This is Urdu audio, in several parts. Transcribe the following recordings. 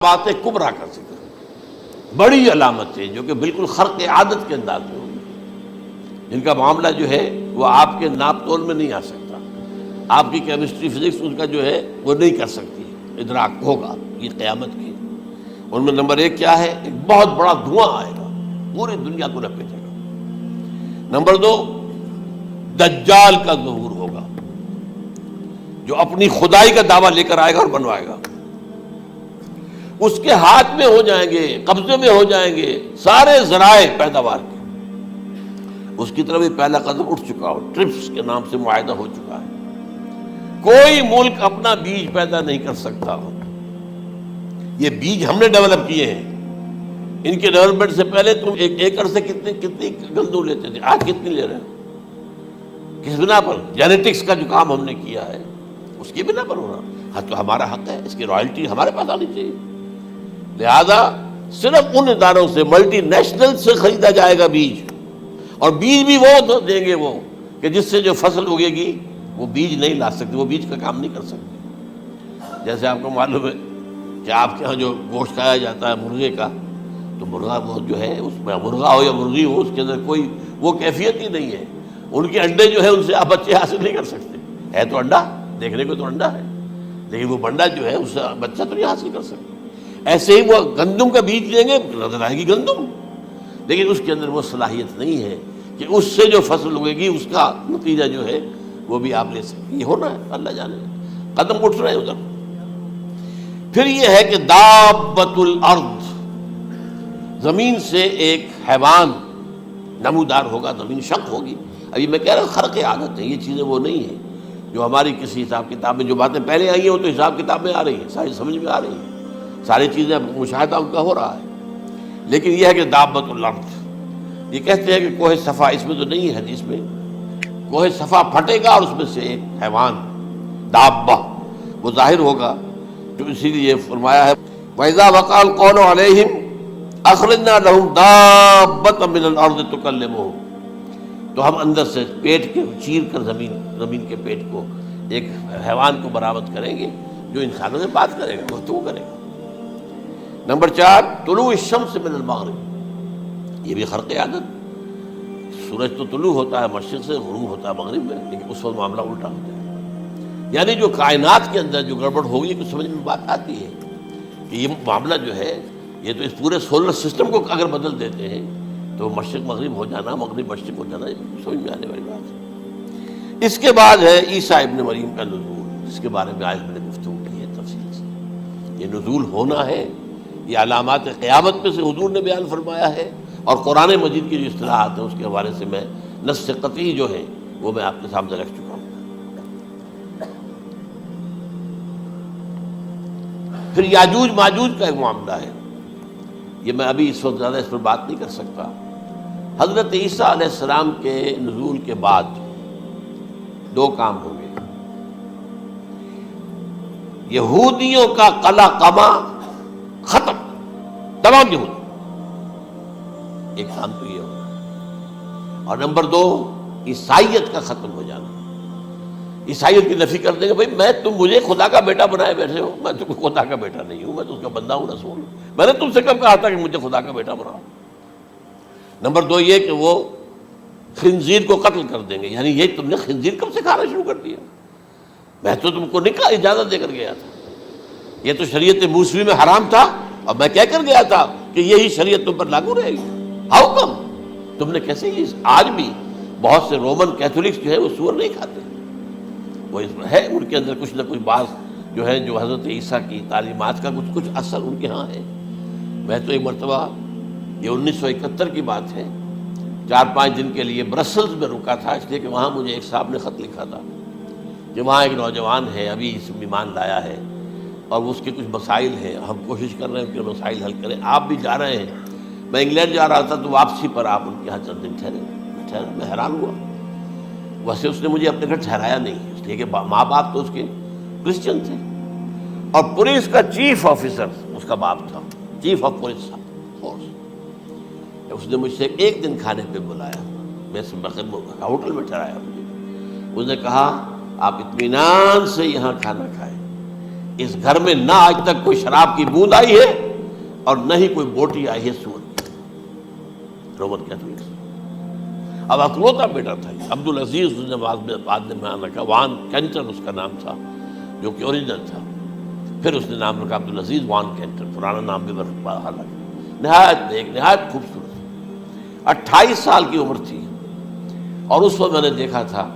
بات کبرا کا ذکر، بڑی علامتیں جو کہ بالکل خرق عادت کے انداز میں ہوگی، جن کا معاملہ جو ہے وہ آپ کے ناپ تول میں نہیں آ سکتا، آپ کی کیمسٹری فزکس ان کا جو ہے وہ نہیں کر سکتی، ادراک ہوگا یہ قیامت کی۔ ان میں نمبر ایک کیا ہے؟ ایک بہت بڑا دھواں آئے گا، پوری دنیا کو لپیٹے گا۔ نمبر دو، دجال کا ظہور ہوگا جو اپنی خدائی کا دعویٰ لے کر آئے گا اور بنوائے گا۔ اس کے ہاتھ میں ہو جائیں گے، قبضے میں ہو جائیں گے سارے ذرائع پیداوار کے۔ اس کی طرف پہلا قدم اٹھ چکا ہو، ٹرپس کے نام سے معاہدہ ہو چکا ہے۔ کوئی ملک اپنا بیج پیدا نہیں کر سکتا ہو، یہ بیج ہم نے ڈیولپ کیے ہیں۔ ان کے ڈیولپمنٹ سے پہلے تم ایک ایکڑ سے کتنی گندم لیتے تھے، آج کتنی لے رہے ہیں؟ کس بنا پر؟ جینیٹکس کا جو کام ہم نے کیا ہے اس کی بنا پر ہو رہا۔ ہاں تو ہمارا حق ہے، اس کی رائلٹی ہمارے پاس آنی چاہیے۔ لہذا صرف ان اداروں سے، ملٹی نیشنل سے خریدا جائے گا بیج، اور بیج بھی وہ دیں گے وہ کہ جس سے جو فصل اگے گی وہ بیج نہیں لا سکتے، وہ بیج کا کام نہیں کر سکتے۔ جیسے آپ کو معلوم ہے کہ آپ کے ہاں جو گوشت کھایا جاتا ہے مرغے کا، تو مرغا وہ جو ہے اس میں مرغا ہو یا مرغی ہو، اس کے اندر کوئی وہ کیفیت ہی نہیں ہے۔ ان کے انڈے جو ہے ان سے آپ بچے حاصل نہیں کر سکتے، ہے تو انڈا، دیکھنے کو تو انڈا ہے، لیکن وہ بنڈا جو ہے اس سے بچہ تو نہیں حاصل کر سکتے۔ ایسے ہی وہ گندم کا بیج لیں گے، نظر آئے گی گندم، لیکن اس کے اندر وہ صلاحیت نہیں ہے کہ اس سے جو فصل اگے گی اس کا نتیجہ جو ہے وہ بھی آپ لے سکیں۔ یہ ہونا ہے، اللہ جانے، قدم اٹھ رہے ہیں ادھر۔ پھر یہ ہے کہ دابۃ الارض، زمین سے ایک حیوان نمودار ہوگا، زمین شق ہوگی۔ ابھی میں کہہ رہا ہوں خرق عادت ہے، یہ چیزیں وہ نہیں ہیں جو ہماری کسی حساب کتاب میں جو باتیں پہلے آئی ہیں وہ تو حساب کتاب میں آ رہی ہیں، ساری سمجھ میں آ رہی ہیں، ساری چیزیں مشاہدہ ان کا ہو رہا ہے۔ لیکن یہ ہے کہ دابۃ الارض، یہ کہتے ہیں کہ کوہ صفا، اس میں تو نہیں ہے حدیث میں، کوہ صفا پھٹے گا اور اس میں سے ایک حیوان دابہ وہ ظاہر ہوگا، جو اسی لیے فرمایا ہے وَإِذَا وَقَعَ الْقَوْلُ عَلَيْهِمْ أَخْرَجْنَا لَهُمْ دَابَّةً مِّنَ الْأَرْضِ تُكَلِّمُهُمْ، تو ہم اندر سے پیٹ کے چیر کر زمین کے پیٹ کو ایک حیوان کو برآمد کریں گے جو انسانوں سے بات کرے گا، گفتگو کرے گا۔ نمبر 4، طلوع الشمس من المغرب، یہ بھی خرق عادت۔ سورج تو طلوع ہوتا ہے مشرق سے، غروب ہوتا ہے مغرب میں، لیکن اس وقت معاملہ الٹا ہوتا ہے۔ یعنی جو کائنات کے اندر جو گڑبڑ ہوگی کچھ سمجھ میں بات آتی ہے کہ یہ معاملہ جو ہے، یہ تو اس پورے سولر سسٹم کو اگر بدل دیتے ہیں تو مشرق مغرب ہو جانا، مغرب مشرق ہو جانا، یہ سمجھ میں آنے والی بات ہے۔ اس کے بعد ہے عیسیٰ ابن مریم کا نزول، جس کے بارے میں آج میں نے گفتگو کی ہے تفصیل سے۔ یہ نزول ہونا ہے، یہ علامات قیامت میں سے حضور نے بیان فرمایا ہے، اور قرآن مجید کی جو اصطلاحات ہیں اس کے حوالے سے میں نص قطعی جو ہے وہ میں آپ کے سامنے رکھ چکا ہوں۔ پھر یاجوج ماجوج کا ایک معاملہ ہے، یہ میں ابھی اس وقت زیادہ اس پر بات نہیں کر سکتا۔ حضرت عیسیٰ علیہ السلام کے نزول کے بعد دو کام ہوں گے، یہودیوں کا قلع قمع ختم، تمام یہود، ایک کام تو یہ ہوگا، اور نمبر 2 عیسائیت کا ختم ہو جانا۔ عیسائیت کی نفی کر دیں گے، بھائی تم مجھے خدا کا بیٹا بنائے بیٹھے ہو، میں تم خدا کا بیٹا نہیں ہوں، میں تو اس کا بندہ ہوں، رسول ہوں، میں نے تم سے کب کہا تھا کہ مجھے خدا کا بیٹا بناؤ۔ نمبر 2 یہ کہ وہ خنزیر کو قتل کر دیں گے، یعنی یہ تم نے خنزیر کب سے کھانا شروع کر دیا؟ میں تو تم کو نکاح اجازت دے کر گیا تھا، یہ تو شریعت موسوی میں حرام تھا، اور میں کہہ کر گیا تھا کہ یہی شریعت تم پر لاگو رہے گی، ہاؤ کم؟ تم نے کیسے یہ؟ آج بھی بہت سے رومن کیتھولکس جو ہے وہ سور نہیں کھاتے، وہ ہے ان کے اندر کچھ نہ کچھ بات جو ہے جو حضرت عیسیٰ کی تعلیمات کا کچھ اثر ان کے ہاں ہے۔ میں تو ایک مرتبہ، یہ 1971 کی بات ہے، 4-5 دن کے لیے برسلز میں رکا تھا، اس لیے کہ وہاں مجھے ایک صاحب نے خط لکھا تھا کہ وہاں ایک نوجوان ہے، ابھی اس ایمان لایا ہے، اور اس کے کچھ مسائل ہیں، ہم کوشش کر رہے ہیں ان کے مسائل حل کریں، آپ بھی جا رہے ہیں۔ میں انگلینڈ جا رہا تھا تو واپسی پر آپ ان کے یہاں چند دن ٹھہرے، میں حیران ہوا۔ ویسے اس نے مجھے اپنے گھر ٹھہرایا نہیں، اس لیے کہ ماں باپ تو اس کے کرسچن تھے، اور پولیس کا چیف آفیسر اس کا باپ تھا، چیف آف پولیس فورس۔ اس نے مجھ سے ایک دن کھانے پہ بلایا، میں ہوٹل میں ٹھہرایا مجھے، اس نے کہا آپ اطمینان سے یہاں کھانا کھائیں، اس گھر میں نہ آج تک کوئی شراب کی بوند آئی ہے اور نہ ہی کوئی بوٹی آئی ہے سور کی. Roman Catholics. اب اکلوتا بیٹا تھا عبد العزیز نے بعد میں بیان رکھا، وان کینٹر اس کا نام تھا جو کہ اوریجنل تھا. پھر اس نے نام رکھا عبد العزیز وان کینٹر، پرانا نام بھی حالانکہ نہایت ایک نہایت خوبصورت. 28 سال کی عمر تھی اور اس وقت میں نے دیکھا تھا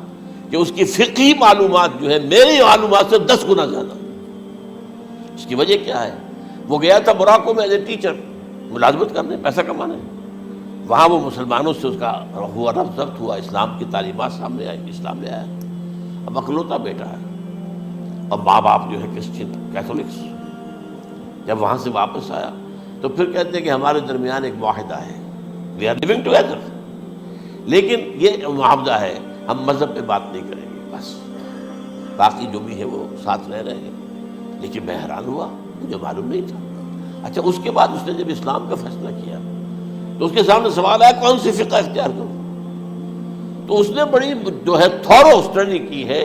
کہ اس کی فقہی معلومات جو ہے میری معلومات سے 10 گنا زیادہ. اس کی وجہ کیا ہے؟ وہ گیا تھا موراکو میں ایز اے ٹیچر ملازمت کرنے، پیسہ کمانے. وہاں وہ مسلمانوں سے اس کا ہوا ربط ضبط ہوا، اسلام کی تعلیمات سامنے آئی، اسلام لے آیا. اب اکلوتا بیٹا ہے اور ماں باپ جو ہے کرسچن کیتھولکس. جب وہاں سے واپس آیا تو پھر کہتے ہیں کہ ہمارے درمیان ایک معاہدہ ہے، وی آر لیونگ ٹوگیدر، لیکن یہ معاہدہ ہے ہم مذہب پہ بات نہیں کریں گے، بس باقی جو بھی ہے وہ ساتھ رہ رہے ہیں. لیکن میں حیران ہوا، مجھے معلوم نہیں تھا. اچھا اس کے بعد اس نے جب اسلام کا فیصلہ کیا تو اس کے سامنے سوال آیا کون سی فقہ اختیار کروں. تو اس نے بڑی جو ہے تھورو اسٹڈی کی ہے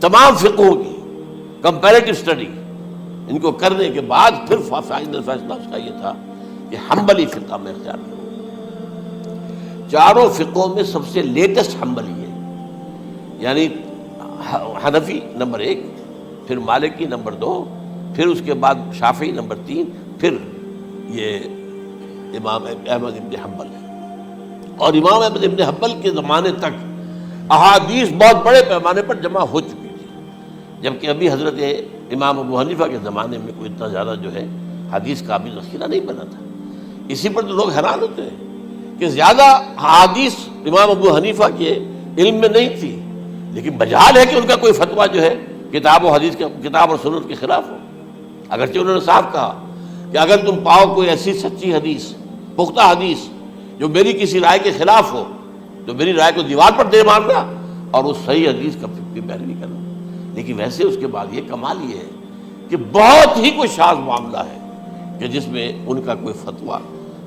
تمام فقہوں کی، کمپیریٹو اسٹڈی. ان کو کرنے کے بعد پھر فائنل فیصلہ اس کا یہ تھا کہ حنبلی فقہ میں اختیار کروں. چاروں فقہوں میں سب سے لیٹسٹ حنبلی ہے، یعنی حنفی نمبر 1، پھر مالکی نمبر 2، پھر اس کے بعد شافعی نمبر 3، پھر یہ امام احمد ابن حنبل ہے. اور امام احمد ابن حنبل کے زمانے تک احادیث بہت بڑے پیمانے پر جمع ہو چکی تھی، جبکہ ابھی حضرت امام ابو حنیفہ کے زمانے میں کوئی اتنا زیادہ جو ہے حدیث کا بھی ذخیرہ نہیں بنا تھا. اسی پر تو لوگ حیران ہوتے ہیں کہ زیادہ حدیث امام ابو حنیفہ کے علم میں نہیں تھی، لیکن بجال ہے کہ ان کا کوئی فتویٰ جو ہے کتاب و حدیث کے کتاب اور سنت کے خلاف ہو. اگرچہ انہوں نے صاف کہا کہ اگر تم پاؤ کوئی ایسی سچی حدیث، پختہ حدیث جو میری کسی رائے کے خلاف ہو تو میری رائے کو دیوار پر دے مارنا اور اس صحیح حدیث کا پیروی کرنا. لیکن ویسے اس کے بعد یہ کمال یہ ہے کہ بہت ہی کوئی شاذ معاملہ ہے کہ جس میں ان کا کوئی فتویٰ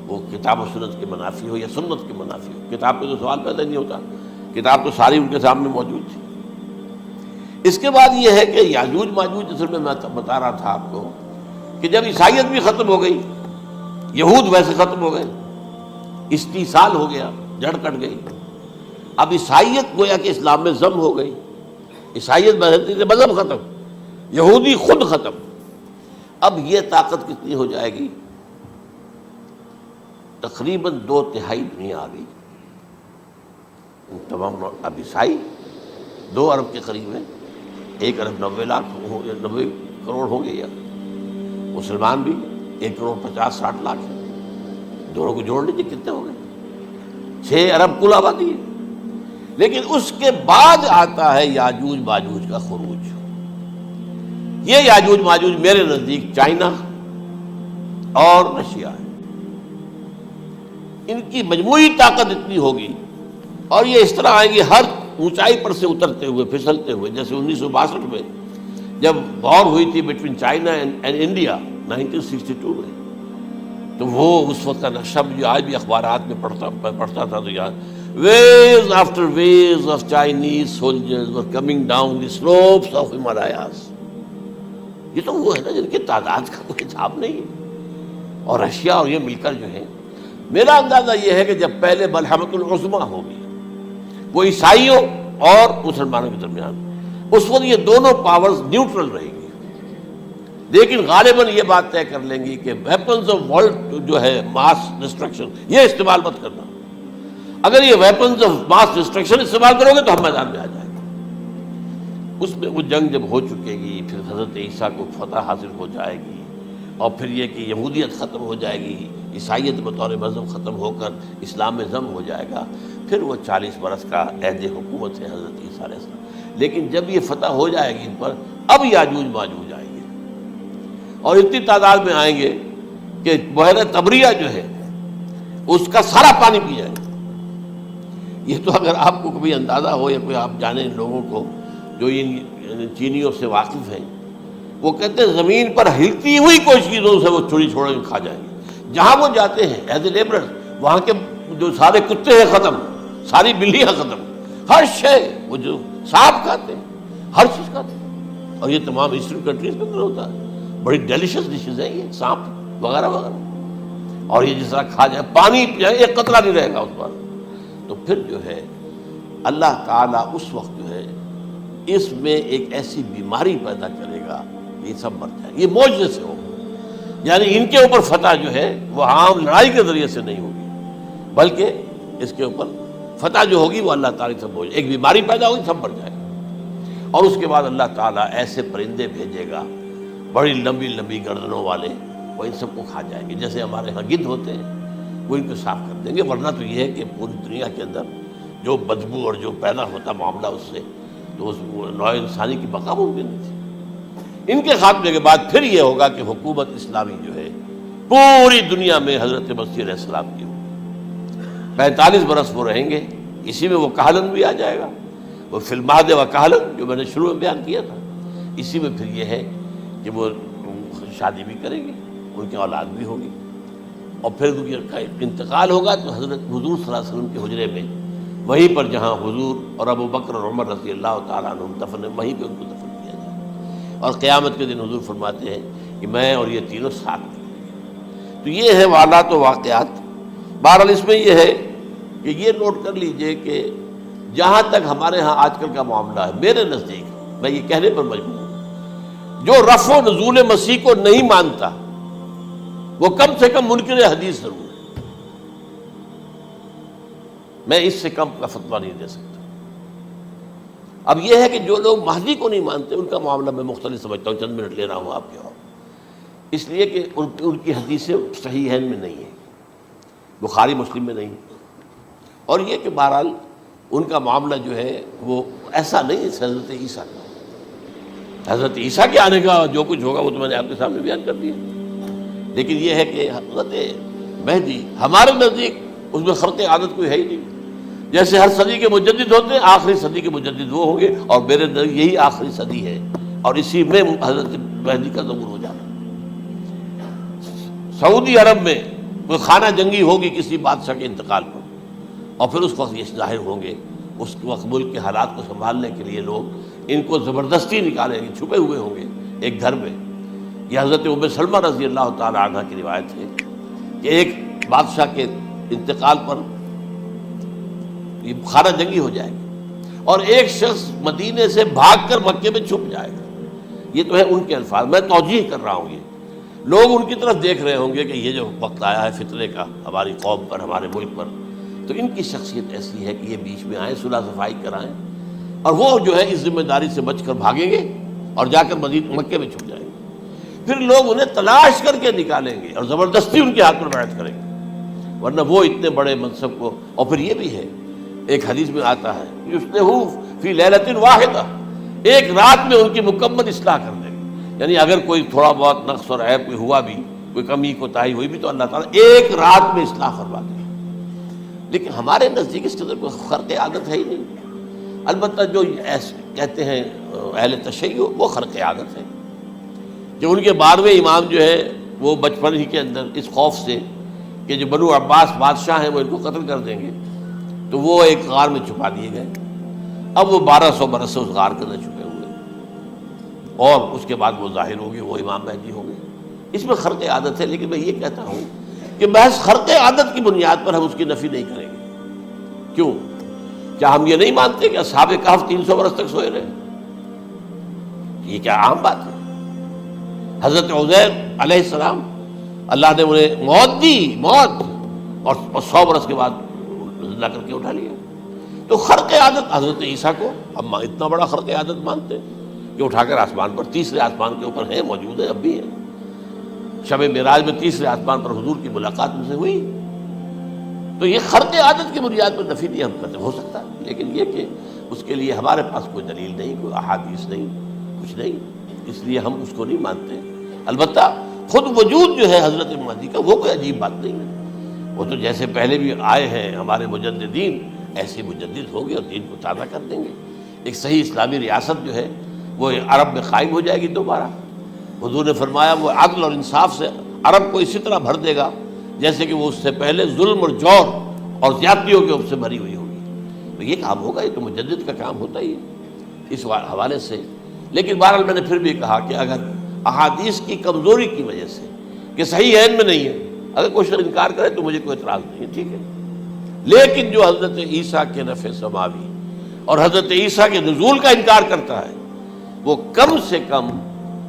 وہ کتاب و سنت کے منافی ہو یا سنت کے منافی ہو. کتاب پہ تو سوال پیدا نہیں ہوتا، کتاب تو ساری ان کے سامنے موجود تھی. اس کے بعد یہ ہے کہ یاجوج ماجوج، اصل میں بتا رہا تھا آپ کو کہ جب عیسائیت بھی ختم ہو گئی، یہود ویسے ختم ہو گئے، استیصال ہو گیا، جڑ کٹ گئی. اب عیسائیت گویا کہ اسلام میں ضم ہو گئی. عیسائیت مذہب ختم، یہودی خود ختم. اب یہ طاقت کتنی ہو جائے گی؟ تقریباً 2/3 دنیا آ گئی. تمام اب عیسائی 2 ارب کے قریب ہیں، 1 ارب 90 لاکھ 90 کروڑ ہو گئے، یا مسلمان بھی 1 کروڑ 50-60 لاکھ ہیں. دونوں کو جوڑ لیجیے کتنے ہو گئے؟ 6 ارب کل آبادی ہے. لیکن اس کے بعد آتا ہے یاجوج ماجوج کا خروج. یہ یاجوج ماجوج میرے نزدیک چائنا اور رشیا ہے. ان کی مجموعی طاقت اتنی ہوگی اور یہ اس طرح آئیں گے ہر اونچائی پر سے اترتے ہوئے، پھسلتے ہوئے. جیسے 1962 میں جب وار ہوئی تھی بٹوین چائنا اینڈ انڈیا 1962 میں، تو وہ اس وقت کا نقشہ جو آج بھی اخبارات میں پڑھتا تھا تو یاد waves after waves of Chinese soldiers were coming down the slopes of Himalayas. یہ تو وہ ہے نا جن کی تعداد کا کوئی حساب نہیں ہے. اور رشیا اور یہ مل کر جو ہے، میرا اندازہ یہ ہے کہ جب پہلے ملحمۃ العظمیٰ ہوگی وہ عیسائیوں اور مسلمانوں کے درمیان، اس وقت یہ دونوں پاورز نیوٹرل رہیں گی. لیکن غالباً یہ بات طے کر لیں گی کہ ویپنز آف ورلڈ جو ہے ماس ڈسٹرکشن، یہ استعمال مت کرنا. اگر یہ ویپنز آف ماس ڈسٹرکشن استعمال کرو گے تو ہم میدان میں آ جائیں گے. اس میں وہ جنگ جب ہو چکے گی، پھر حضرت عیسیٰ کو فتح حاصل ہو جائے گی، اور پھر یہ کہ یہودیت ختم ہو جائے گی، عیسائیت بطور مذہب ختم ہو کر اسلام میں ضم ہو جائے گا. پھر وہ 40 برس کا عہد حکومت ہے حضرت عیسیٰ علیہ السلام. لیکن جب یہ فتح ہو جائے گی ان پر، اب یاجوج ماجوج آئیں گے اور اتنی تعداد میں آئیں گے کہ بحیرہ طبریہ جو ہے اس کا سارا پانی پی جائے گا. یہ تو اگر آپ کو کبھی اندازہ ہو یا کوئی آپ جانیں ان لوگوں کو جو ان چینیوں سے واقف ہیں، وہ کہتے ہیں زمین پر ہلتی ہوئی کوئی چیزوں سے وہ چھوڑی چھوڑ کے کھا جائیں گے. جہاں وہ جاتے ہیں ایز اے لیبرر، وہاں کے جو سارے کتے ہیں ختم، ساری بلیاں ختم، ہر شے، وہ جو سانپ کھاتے ہیں، ہر چیز کھاتے ہیں. اور یہ تمام ایسٹرن کنٹریز کے اندر ہوتا ہے، بڑی ڈیلیشیس ڈشز ہیں یہ، سانپ وغیرہ وغیرہ، اور یہ جس طرح کھا جائے، پانی پیا ایک قطرہ نہیں رہے گا اس پر. تو پھر جو ہے اللہ تعالیٰ اس وقت جو ہے اس میں ایک ایسی بیماری پیدا کرے گا کہ یہ سب مر جائے. یہ معجزے سے ہوگا، یعنی ان کے اوپر فتح جو ہے وہ عام لڑائی کے ذریعے سے نہیں ہوگی، بلکہ اس کے اوپر فتح جو ہوگی وہ اللہ تعالیٰ سے ہوگی. ایک بیماری پیدا ہوگی، سب مر جائے گا. اور اس کے بعد اللہ تعالیٰ ایسے پرندے بھیجے گا بڑی لمبی لمبی گردنوں والے، وہ ان سب کو کھا جائیں گے. جیسے ہمارے ہاں گدھ ہوتے ہیں وہ ان کو صاف کر دیں گے. ورنہ تو یہ ہے کہ پوری دنیا کے اندر جو بدبو اور جو پیدا ہوتا معاملہ اس سے، تو اس نوع انسانی کی بقا ممکن نہیں تھی. ان کے خاتمے کے بعد پھر یہ ہوگا کہ حکومت اسلامی جو ہے پوری دنیا میں حضرت مسیح علیہ السلام کی ہوگی. 45 برس وہ رہیں گے. اسی میں وہ کہلن بھی آ جائے گا، وہ فی المہد و کہلن جو میں نے شروع میں بیان کیا تھا. اسی میں پھر یہ ہے کہ وہ شادی بھی کریں گے، ان کی اولاد بھی ہوگی، اور پھر ان کا انتقال ہوگا تو حضرت حضور صلی اللہ علیہ وسلم کے حجرے میں، وہیں پر جہاں حضور اور ابو بکر اور عمر رضی اللہ تعالیٰ عنہ دفن ہیں، وہیں پہ ان کو دفن کیا جائے. اور قیامت کے دن حضور فرماتے ہیں کہ میں اور یہ تینوں ساتھ ہیں. تو یہ ہے حالات و واقعات. بہرحال اس میں یہ ہے کہ یہ نوٹ کر لیجئے کہ جہاں تک ہمارے ہاں آج کل کا معاملہ ہے، میرے نزدیک میں یہ کہنے پر مجبور ہوں، جو رفع و نزول مسیح کو نہیں مانتا وہ کم سے کم منکر حدیث ضرور ہے. میں اس سے کم کا فتویٰ نہیں دے سکتا. اب یہ ہے کہ جو لوگ مہدی کو نہیں مانتے ان کا معاملہ میں مختلف سمجھتا ہوں. چند منٹ لے رہا ہوں آپ کے، اور اس لیے کہ ان کی حدیثیں صحیحین میں نہیں ہیں، بخاری مسلم میں نہیں. اور یہ کہ بہرحال ان کا معاملہ جو ہے وہ ایسا نہیں ہے حضرت عیسیٰ کا. حضرت عیسیٰ کے آنے کا جو کچھ ہوگا وہ تو میں نے آپ کے سامنے بیان کر دیا. لیکن یہ ہے کہ حضرت مہدی ہمارے نزدیک اس میں خرق عادت کوئی ہے ہی نہیں. جیسے ہر صدی کے مجدد ہوتے ہیں، آخری صدی کے مجدد وہ ہوں گے، اور میرے نزدیک یہی آخری صدی ہے، اور اسی میں حضرت مہدی کا ظہور ہو جانا. سعودی عرب میں کوئی خانہ جنگی ہوگی کسی بادشاہ کے انتقال پر، اور پھر اس وقت یہ ظاہر ہوں گے. اس وقت ملک کے حالات کو سنبھالنے کے لیے لوگ ان کو زبردستی نکالیں گے، چھپے ہوئے ہوں گے ایک گھر میں. یہ حضرت ام سلمہ رضی اللہ تعالی عنہ کی روایت ہے کہ ایک بادشاہ کے انتقال پر یہ خانہ جنگی ہو جائے گی، اور ایک شخص مدینے سے بھاگ کر مکے میں چھپ جائے گا. یہ تو ہے ان کے الفاظ، میں توجیہ کر رہا ہوں. یہ لوگ ان کی طرف دیکھ رہے ہوں گے کہ یہ جو وقت آیا ہے فتنے کا ہماری قوم پر، ہمارے ملک پر، تو ان کی شخصیت ایسی ہے کہ یہ بیچ میں آئیں، صلح صفائی کرائیں، اور وہ جو ہے اس ذمہ داری سے بچ کر بھاگیں گے اور جا کر مکے میں چھپ جائیں گے. پھر لوگ انہیں تلاش کر کے نکالیں گے اور زبردستی ان کے ہاتھ پر بیعت کریں گے، ورنہ وہ اتنے بڑے منصب کو. اور پھر یہ بھی ہے، ایک حدیث میں آتا ہے یصلحوا فی لیلۃ واحدہ، ایک رات میں ان کی مکمل اصلاح کر دیں گے. یعنی اگر کوئی تھوڑا بہت نقص اور عیب کوئی ہوا بھی، کوئی کمی کوتاہی ہوئی بھی، تو اللہ تعالیٰ ایک رات میں اصلاح کروا دیں گے. لیکن ہمارے نزدیک اس قدر کوئی خرق عادت ہے ہی نہیں. البتہ جو کہتے ہیں اہل تشیع، وہ خرق عادت ہے کہ ان کے 12ویں امام جو ہے وہ بچپن ہی کے اندر اس خوف سے کہ جو بنو عباس بادشاہ ہیں وہ ان کو قتل کر دیں گے، تو وہ ایک غار میں چھپا دیے گئے. اب وہ 1200 برس سے اس غار کے اندر چھپے ہوئے، اور اس کے بعد وہ ظاہر ہوں گے، وہ امام مہدی ہوں گے. اس میں خرق عادت ہے. لیکن میں یہ کہتا ہوں کہ محض خرق عادت کی بنیاد پر ہم اس کی نفی نہیں کریں گے. کیوں؟ کیا ہم یہ نہیں مانتے کہ اصحاب کہف 300 برس تک سوئے رہے؟ یہ کیا عام بات ہے؟ حضرت عزیر علیہ السلام اللہ نے انہیں موت دی، موت، اور 100 برس کے بعد زندہ کر کے اٹھا لیا. تو خرق عادت حضرت عیسیٰ کو ہم اتنا بڑا خرق عادت مانتے ہیں کہ اٹھا کر آسمان پر، تیسرے آسمان کے اوپر ہیں، موجود ہیں، اب بھی ہیں. شب معراج میں تیسرے آسمان پر حضور کی ملاقات ان سے ہوئی. تو یہ خرق عادت کی بنیاد پر نفی نہیں ہم کرتے. ہو سکتا ہے، لیکن یہ کہ اس کے لیے ہمارے پاس کوئی دلیل نہیں، کوئی احادیث نہیں، کچھ نہیں، اس لیے ہم اس کو نہیں مانتے. البتہ خود وجود جو ہے حضرت مہدی کا وہ کوئی عجیب بات نہیں ہے. وہ تو جیسے پہلے بھی آئے ہیں ہمارے مجددین، ایسے مجدد ہوں گے اور دین کو تازہ کر دیں گے. ایک صحیح اسلامی ریاست جو ہے وہ عرب میں قائم ہو جائے گی دوبارہ. حضور نے فرمایا وہ عدل اور انصاف سے عرب کو اسی طرح بھر دے گا جیسے کہ وہ اس سے پہلے ظلم اور جور اور زیادتیوں کے سے بھری ہوئی ہوگی. تو یہ کام ہوگا، یہ تو مجدد کا کام ہوتا ہی ہے اس حوالے سے. لیکن بہرحال میں نے پھر بھی کہا کہ اگر احادیث کی کمزوری کی وجہ سے کہ صحیح عین میں نہیں ہے، اگر کوئی شخص انکار کرے تو مجھے کوئی اعتراض نہیں ہے، ٹھیک ہے، لیکن جو حضرت عیسیٰ کے نفع سماوی اور حضرت عیسیٰ کے نزول کا انکار کرتا ہے وہ کم سے کم،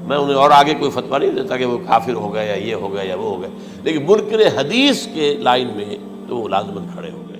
میں انہیں اور آگے کوئی فتویٰ نہیں دیتا کہ وہ کافر ہو گیا یا یہ ہو گیا یا وہ ہو گیا، لیکن منکر حدیث کے لائن میں تو وہ لازماً کھڑے ہو گئے۔